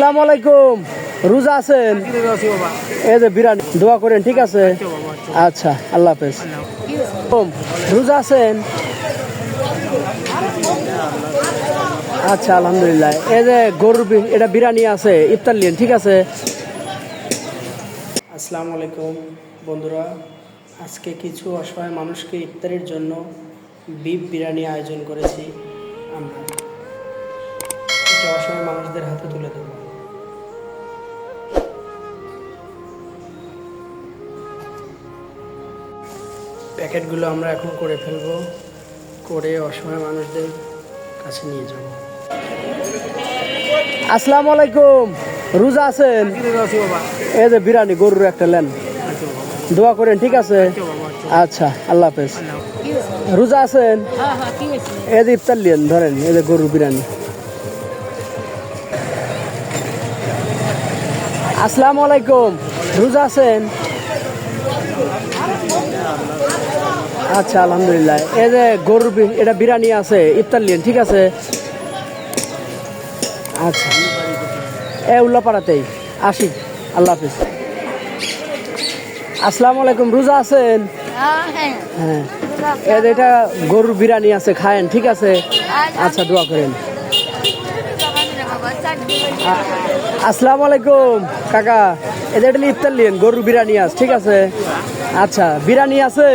আসসালামু আলাইকুম। রোজা আছেন? এই যে বিরিয়ানি দোয়া করেন, ঠিক আছে? আচ্ছা, আল্লাহ হাফেজ। রোজা আছেন? আচ্ছা, আলহামদুলিল্লাহ। এই যে গরুর এটা বিরিয়ানি আছে, ইফতার নিন, ঠিক আছে? আসসালামু আলাইকুম বন্ধুরা, আজকে কিছু অসহায় মানুষকে ইফতারের জন্য বিফ বিরিয়ানি আয়োজন করেছি আমরা। এটা অসহায় মানুষদের হাতে তুলে দেব। প্যাকেটগুলো আমরা এখন করে ফেলবো, করে অসহায় মানুষদের কাছে নিয়ে যাব। আসসালামু আলাইকুম। রোজা আছেন? এই যে বিরিয়ানি গরুর একটা নেন, দোয়া করেন, ঠিক আছে? আচ্ছা, আল্লাহ হাফেজ। রোজা আছেন? এই যে ইফতার নিন, ধরেন, এই যে গরুর বিরিয়ানি। আসসালামু আলাইকুম। রোজা আছেন? আচ্ছা, আলহামদুলিল্লাহ। এই যে গরুর এটা বিরিয়ানি আছে, ইফতার নিন, ঠিক আছে? আচ্ছা, উল্লাপাড়াতেই আসি। আল্লাহ হাফিজ। আসসালামু আলাইকুম। রোজা আছেন? হ্যাঁ, এটা গরুর বিরিয়ানি আছে, খায়েন, ঠিক আছে? আচ্ছা, দোয়া করেন। আসসালামু আলাইকুম কাকা, এটা ইফতার নিন, গরুর বিরিয়ানি আছে, ঠিক আছে? আচ্ছা, বিরিয়ানি আছে।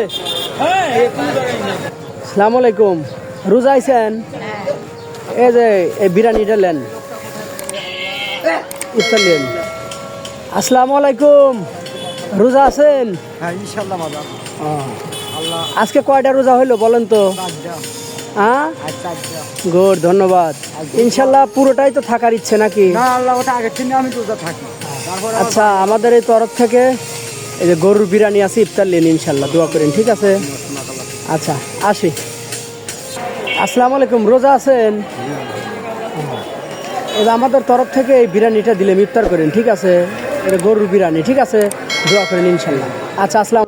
আসসালামু আলাইকুম। রোজা আইছেন? এই যে এই বিরিয়ানিটা নেন, ইফতার নিন। আসসালামু আলাইকুম। রোজা আছেন? আজকে কয়টা রোজা হইলো বলেন তো? হ্যাঁ, গুড, ধন্যবাদ। ইনশাল্লাহ পুরোটাই তো থাকার ইচ্ছে নাকি? আচ্ছা, আমাদের এই তরফ থেকে এই যে গরুর বিরিয়ানি আছে, ইফতার নিন, ইনশাল্লাহ দোয়া করেন, ঠিক আছে? আচ্ছা, আসি। আসসালামু আলাইকুম। রোজা আছেন? এবার আমাদের তরফ থেকে এই বিরিয়ানিটা দিলেন, ইফতার করেন, ঠিক আছে? এটা গরুর বিরিয়ানি, ঠিক আছে? দোয়া করেন, ইনশাল্লাহ। আচ্ছা, আসসালাম।